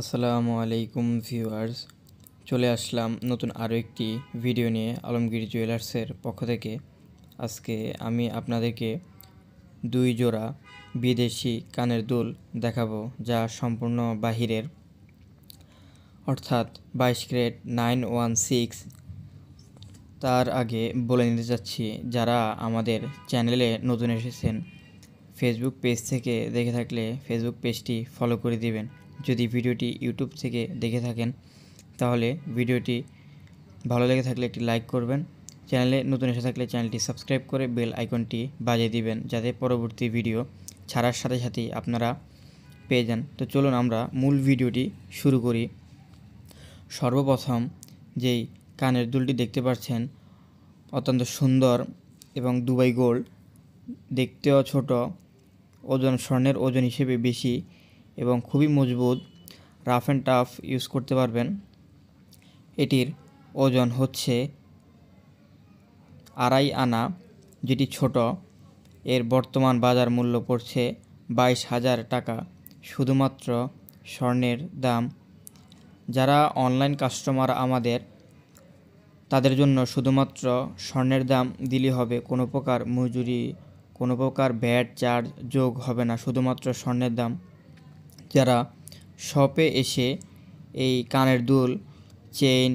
আসসালামু আলাইকুম ভিউয়ার্স, চলে আসলাম নতুন আরও একটি ভিডিও নিয়ে আলমগীর জুয়েলার্সের পক্ষ থেকে। আজকে আমি আপনাদেরকে 2 জোড়া বিদেশি কানের দুল দেখাবো, যা সম্পূর্ণ বাহিরের, অর্থাৎ 22 ক্যারেট 916। তার আগে বলে নিতে চাচ্ছি, যারা আমাদের চ্যানেলে নতুন এসেছেন, ফেসবুক পেজ থেকে দেখে থাকলে ফেসবুক পেজটি ফলো করে দিবেন। যদি ভিডিওটি ইউটিউব থেকে দেখে থাকেন তাহলে ভিডিওটি ভালো লেগে থাকলে একটি লাইক করবেন। চ্যানেলে নতুন এসে থাকলে চ্যানেলটি সাবস্ক্রাইব করে বেল আইকনটি বাজিয়ে দিবেন, যাতে পরবর্তী ভিডিও ছাড়ার সাথে সাথেই আপনারা পেয়ে যান। তো চলুন আমরা মূল ভিডিওটি শুরু করি। সর্বপ্রথম যেই কানের দুলটি দেখতে পাচ্ছেন অত্যন্ত সুন্দর এবং দুবাই গোল্ড, দেখতেও ছোট, ওজন স্বর্ণের ওজন হিসেবে বেশি এবং খুবই মজবুত, রাফ অ্যান্ড টাফ ইউজ করতে পারবেন। এটির ওজন হচ্ছে 2.5 আনা, যেটি ছোট। এর বর্তমান বাজার মূল্য পড়ছে 22,000 টাকা, শুধুমাত্র স্বর্ণের দাম। যারা অনলাইন কাস্টমার আমাদের, তাদের জন্য শুধুমাত্র স্বর্ণের দাম দিলে হবে, কোনো প্রকার মজুরি, কোনো প্রকার ভ্যাট চার্জ যোগ হবে না, শুধুমাত্র স্বর্ণের দাম। যারা শপে এসে এই কানের দুল, চেইন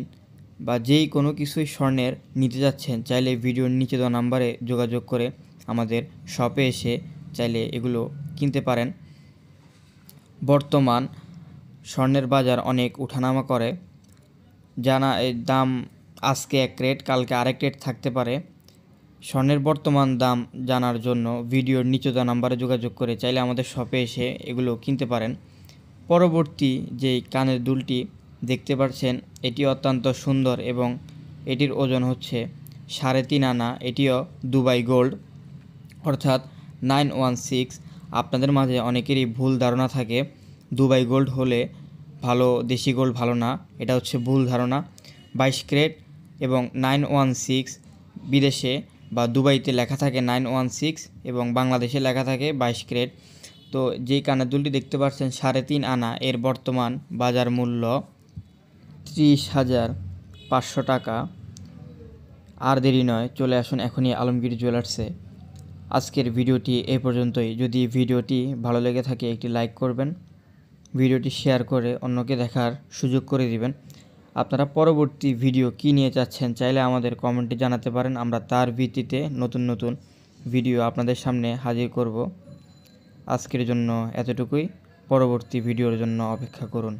বা যেই কোনো কিছুই স্বর্ণের নিতে যাচ্ছেন, চাইলে ভিডিওর নিচে দেওয়া নাম্বারে যোগাযোগ করে আমাদের শপে এসে চাইলে এগুলো কিনতে পারেন। বর্তমান স্বর্ণের বাজার অনেক উঠানামা করে, জানা এর দাম আজকে এক রেট, কালকে আরেক রেট থাকতে পারে। স্বর্ণের বর্তমান দাম জানার জন্য ভিডিওর নিচে দেওয়া নাম্বারে যোগাযোগ করে চাইলে আমাদের শপে এসে এগুলো কিনতে পারেন। পরবর্তী যেই কানের দুলটি দেখতে পাচ্ছেন, এটি অত্যন্ত সুন্দর এবং এটির ওজন হচ্ছে 3.5 আনা। এটিও দুবাই গোল্ড, অর্থাৎ 916। আপনাদের মাঝে অনেকেরই ভুল ধারণা থাকে দুবাই গোল্ড হলে ভালো, দেশি গোল্ড ভালো না। এটা হচ্ছে ভুল ধারণা। 22 ক্যারেট এবং 916 বিদেশে বা দুবাইতে লেখা থাকে 916 এবং বাংলাদেশে লেখা থাকে 22 ক্যারেট। তো যেই কানের দুলটি দেখতে পাচ্ছেন 3.5 আনা, এর বর্তমান বাজার মূল্য 30,500 টাকা। আর দেরি নয়, চলে আসুন এখনই আলমগীর জুয়েলার্সে। আজকের ভিডিওটি এই পর্যন্তই। যদি ভিডিওটি ভালো লেগে থাকে একটি লাইক করবেন, ভিডিওটি শেয়ার করে অন্যকে দেখার সুযোগ করে দিবেন। আপনারা পরবর্তী ভিডিও কী নিয়ে চাচ্ছেন চাইলে আমাদের কমেন্টে জানাতে পারেন, আমরা তার ভিত্তিতে নতুন নতুন ভিডিও আপনাদের সামনে হাজির করব। আজকের জন্য এতটুকুই, পরবর্তী ভিডিওর জন্য অপেক্ষা করুন।